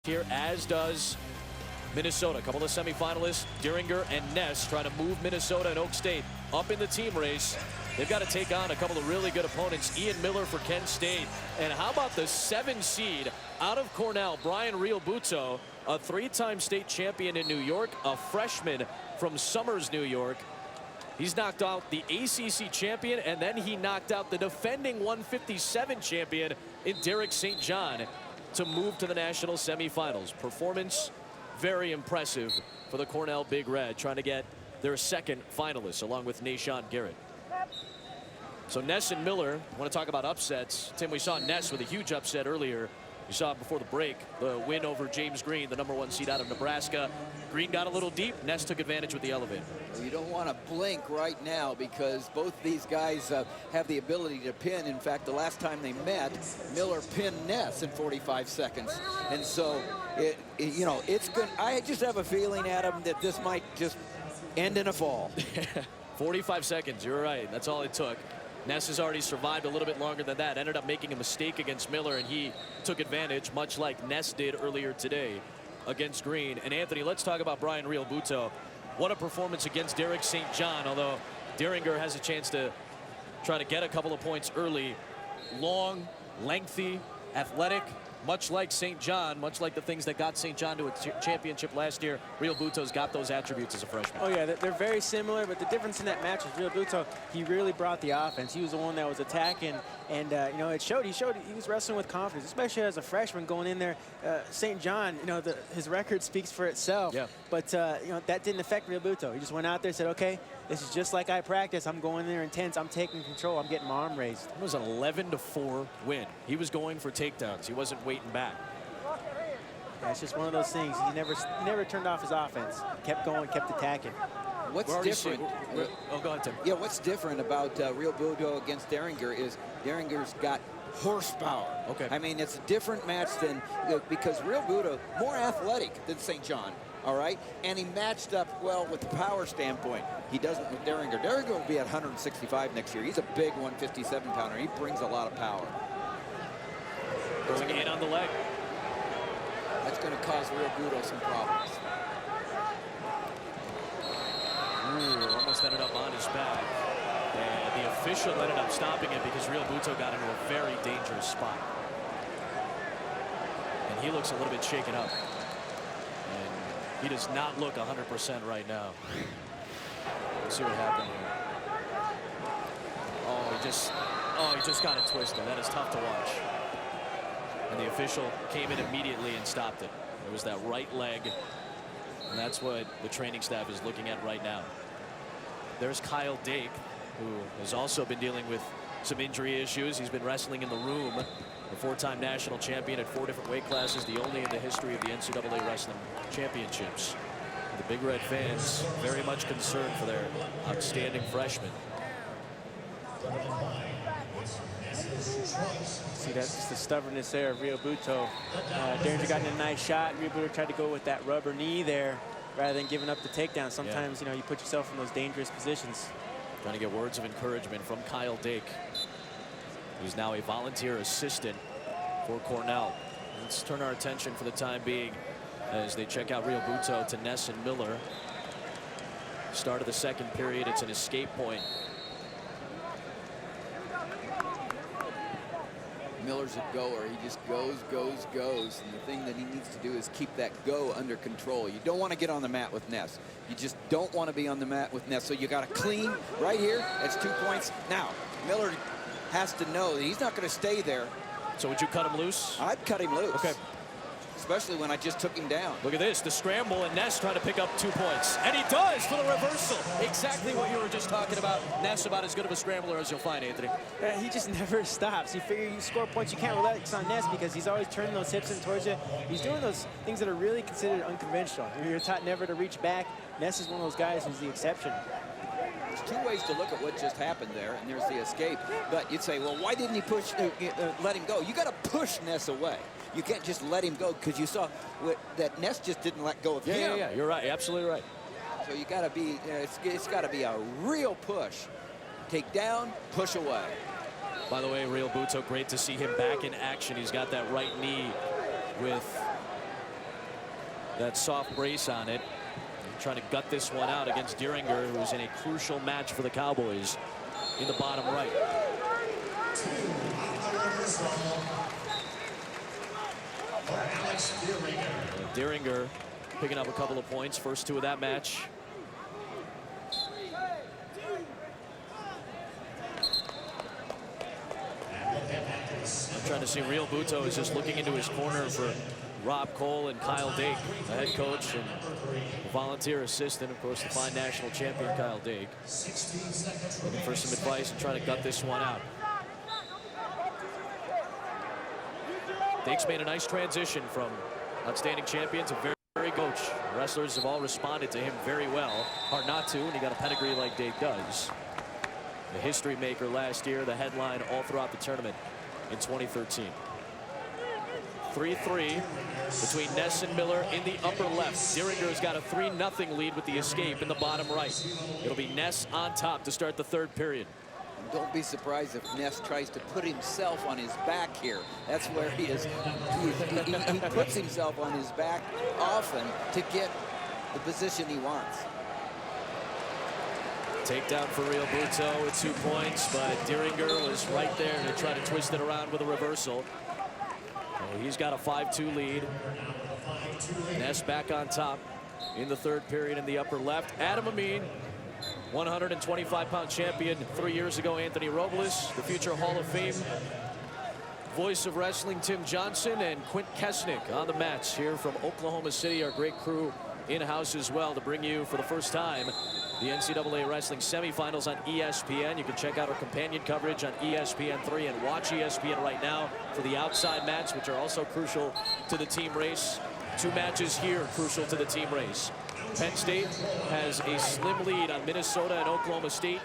here, as does Minnesota. A couple of semifinalists, Dieringer and Ness, trying to move Minnesota and Oak State up in the team race. They've got to take on a couple of really good opponents. Ian Miller for Kent State. And how about the 7 seed out of Cornell, Brian Realbuto, a 3-time state champion in New York, a freshman from Somers, New York. He's knocked out the ACC champion, and then he knocked out the defending 157 champion in Derek St. John to move to the national semifinals. Performance very impressive for the Cornell Big Red, trying to get their second finalists along with Nashawn Garrett. So Ness and Miller, want to talk about upsets. Tim, we saw Ness with a huge upset earlier. You saw it before the break, the win over James Green, the #1 seed out of Nebraska. Green got a little deep. Ness took advantage with the elevate. Well, you don't want to blink right now because both these guys have the ability to pin. In fact, the last time they met, Miller pinned Ness in 45 seconds. And so, it's good. I just have a feeling, Adam, that this might just end in a fall. 45 seconds, you're right. That's all it took. Ness has already survived a little bit longer than that. Ended up making a mistake against Miller, and he took advantage, much like Ness did earlier today against Green. And Anthony, let's talk about Brian Realbuto. What a performance against Derek St. John, although Dieringer has a chance to try to get a couple of points early. Long, lengthy, athletic, much like St. John, much like the things that got St. John to a championship last year. Realbuto's got those attributes as a freshman. Oh yeah, they're very similar, but the difference in that match was Realbuto, he really brought the offense. He was the one that was attacking, and it showed. He was wrestling with confidence, especially as a freshman going in there. St. John, his record speaks for itself. Yeah. But that didn't affect Realbuto. He just went out there and said, okay, this is just like I practice. I'm going in there intense. I'm taking control. I'm getting my arm raised. It was an 11-4 win. He was going for takedowns. He wasn't waiting back. Yeah, it's just one of those things. He never turned off his offense. Kept going, kept attacking. What's different? Oh, go ahead, Tim. Yeah, what's different about Realbuto against Dieringer is Dieringer's got horsepower. Okay. I mean, it's a different match than because Realbuto more athletic than St. John. All right, and he matched up well with the power standpoint. He doesn't with Dieringer. Dieringer will be at 165 next year. He's a big 157-pounder. He brings a lot of power. Going in on the leg. That's going to cause Realbuto some problems. Ooh, almost ended up on his back. And the official ended up stopping it because Realbuto got into a very dangerous spot. And he looks a little bit shaken up. And he does not look 100% right now. Let's see what happened here. Oh, he just got it twisted. That is tough to watch. And the official came in immediately and stopped it. It was that right leg. And that's what the training staff is looking at right now. There's Kyle Dake, who has also been dealing with some injury issues. He's been wrestling in the room. The 4-time national champion at 4 different weight classes, the only in the history of the NCAA wrestling championships. The Big Red fans very much concerned for their outstanding freshman. See, that's just the stubbornness there of Realbuto. Dieringer got in a nice shot. Realbuto tried to go with that rubber knee there rather than giving up the takedown. Sometimes, you put yourself in those dangerous positions. Trying to get words of encouragement from Kyle Dake, who's now a volunteer assistant for Cornell. Let's turn our attention for the time being as they check out Realbuto to Ness and Miller. Start of the second period. It's an escape point. Miller's a goer. He just goes. And the thing that he needs to do is keep that go under control. You don't want to get on the mat with Ness. You just don't want to be on the mat with Ness. So you got to clean right here. That's 2 points. Now, Miller has to know that he's not going to stay there. So would you cut him loose? I'd cut him loose. Okay. Especially when I just took him down. Look at this, the scramble, and Ness trying to pick up 2 points. And he does for the reversal. Exactly what you were just talking about. Ness about as good of a scrambler as you'll find, Anthony. He just never stops. You figure you score points, you can't relax on Ness because he's always turning those hips in towards you. He's doing those things that are really considered unconventional. You're taught never to reach back. Ness is one of those guys who's the exception. There's 2 ways to look at what just happened there, and there's the escape. But you'd say, well, why didn't he let him go? You got to push Ness away. You can't just let him go because you saw that Ness just didn't let go of him. Yeah, you're right, absolutely right. So you got to be, it's got to be a real push. Take down, push away. By the way, Realbuto, great to see him back in action. He's got that right knee with that soft brace on it. Trying to gut this one out against Dieringer, who's in a crucial match for the Cowboys in the bottom right. Dieringer picking up a couple of points, first 2 of that match. I'm trying to see Real Buto is just looking into his corner for Rob Cole and Kyle Dake, the head coach and volunteer assistant, of course, the fine national champion Kyle Dake. Looking for some advice and trying to gut this one out. Dake's made a nice transition from outstanding champion to very coach. Wrestlers have all responded to him very well. Hard not to, and he got a pedigree like Dake does. The history maker last year, the headline all throughout the tournament in 2013. 3-3 between Ness and Miller in the upper left. Dieringer's got a 3-0 lead with the escape in the bottom right. It'll be Ness on top to start the 3rd period. Don't be surprised if Ness tries to put himself on his back here. That's where he is. He puts himself on his back often to get the position he wants. Takedown for Real Buto with 2 points, but Dieringer was right there to try to twist it around with a reversal. He's got a 5-2 lead. Ness back on top in the 3rd period in the upper left. Adam Amin, 125-pound champion 3 years ago. Anthony Robles, the future Hall of Fame voice of wrestling, Tim Johnson, and Quint Kesnick on the mats here from Oklahoma City. Our great crew in-house as well to bring you for the first time the NCAA wrestling semifinals on ESPN. You can check out our companion coverage on ESPN3 and watch ESPN right now for the outside mats, which are also crucial to the team race. 2 matches here crucial to the team race. Penn State has a slim lead on Minnesota and Oklahoma State.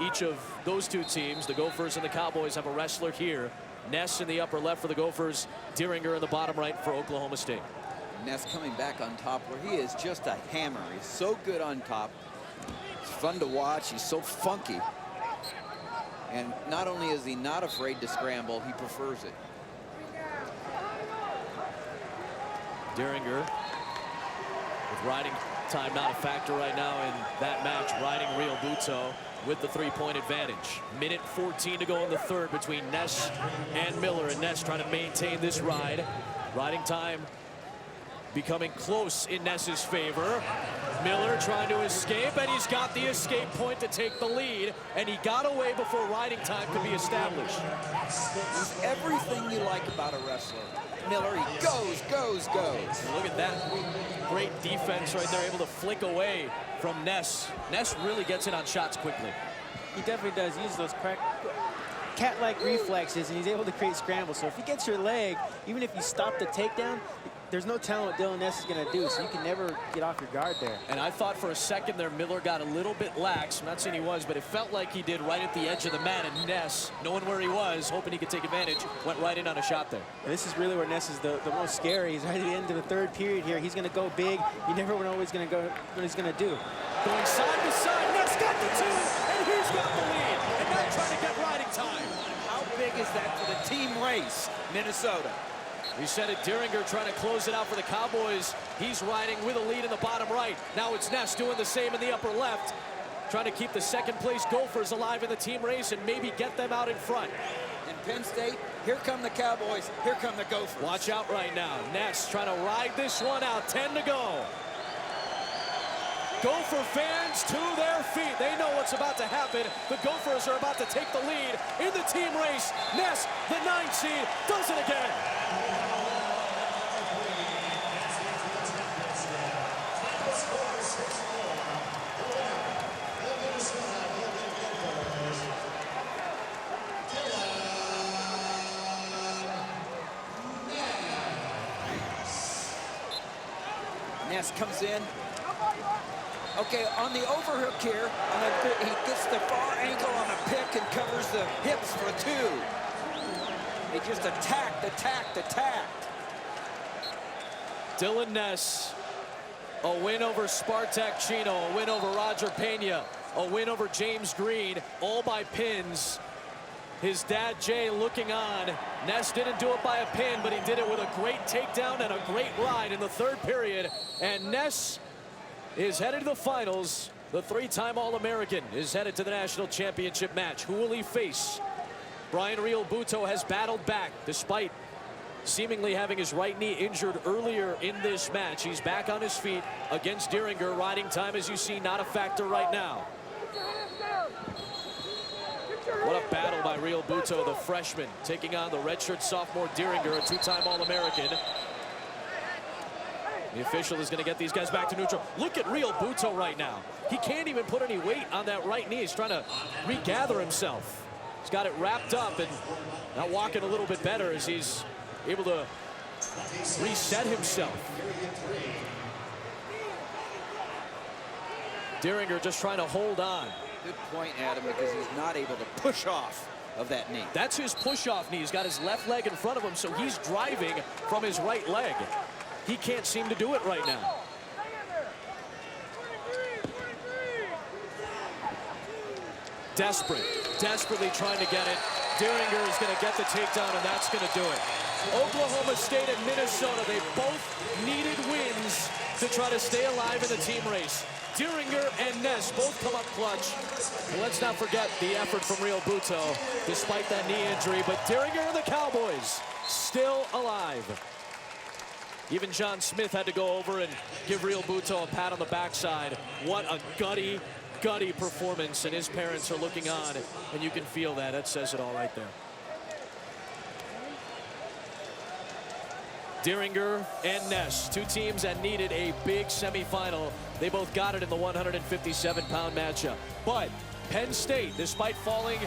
Each of those 2 teams, the Gophers and the Cowboys, have a wrestler here. Ness in the upper left for the Gophers, Dieringer in the bottom right for Oklahoma State. Ness coming back on top where he is just a hammer. He's so good on top. It's fun to watch. He's so funky. And not only is he not afraid to scramble, he prefers it. Dieringer with riding time not a factor right now in that match, riding Real Buto with the 3-point advantage. Minute 14 to go in the 3rd between Ness and Miller, and Ness trying to maintain this ride. Riding time becoming close in Ness's favor. Miller trying to escape, and he's got the escape point to take the lead, and he got away before riding time could be established. He's everything you like about a wrestler. Miller, he goes. Look at that great defense right there, able to flick away from Ness. Ness really gets in on shots quickly. He definitely does use those cat-like reflexes, and he's able to create scrambles. So if he gets your leg, even if you stop the takedown, there's no telling what Dylan Ness is going to do, so you can never get off your guard there. And I thought for a second there Miller got a little bit lax. I'm not saying he was, but it felt like he did right at the edge of the mat, and Ness, knowing where he was, hoping he could take advantage, went right in on a shot there. And this is really where Ness is the most scary. He's right at the end of the 3rd period here. He's going to go big. You never know what he's going to do. Going side to side, Ness got the 2, and he's got the lead. And now trying to get riding time. How big is that for the team race, Minnesota? We said it, Dieringer trying to close it out for the Cowboys. He's riding with a lead in the bottom right. Now it's Ness doing the same in the upper left, trying to keep the 2nd place Gophers alive in the team race and maybe get them out in front. In Penn State, here come the Cowboys, here come the Gophers. Watch out right now. Ness trying to ride this one out, 10 to go. Gopher fans to their feet. They know what's about to happen. The Gophers are about to take the lead in the team race. Ness, the 9th seed, does it again. Ness comes in. Okay, on the overhook here, he gets the far ankle on a pick and covers the hips for 2. They just attacked. Dylan Ness, a win over Spartak Chino, a win over Roger Pena, a win over James Green, all by pins. His dad, Jay, looking on. Ness didn't do it by a pin, but he did it with a great takedown and a great ride in the third period. And Ness is headed to the finals. The three-time All-American is headed to the national championship match. Who will he face? Brian Real Buto has battled back despite seemingly having his right knee injured earlier in this match. He's back on his feet against Dieringer. Riding time, as you see, not a factor right now. What a battle by Real Buto, the freshman, taking on the redshirt sophomore Dieringer, a two-time All-American. The official is going to get these guys back to neutral. Look at Real Buto right now. He can't even put any weight on that right knee. He's trying to regather himself. He's got it wrapped up and now walking a little bit better as he's able to reset himself. Dieringer just trying to hold on. Good point, Adam, because he's not able to push off of that knee. That's his push-off knee. He's got his left leg in front of him, so he's driving from his right leg. He can't seem to do it right now. Desperately trying to get it. Dieringer is going to get the takedown, and that's going to do it. Oklahoma State and Minnesota, they both needed wins to try to stay alive in the team race. Dieringer and Ness both come up clutch. And let's not forget the effort from Real Buto, despite that knee injury. But Dieringer and the Cowboys still alive. Even John Smith had to go over and give Real Buto a pat on the backside. What a gutty performance, and his parents are looking on, and you can feel that. That says it all right there. Dieringer and Ness, two teams that needed a big semifinal. They both got it in the 157-pound matchup. But Penn State, despite falling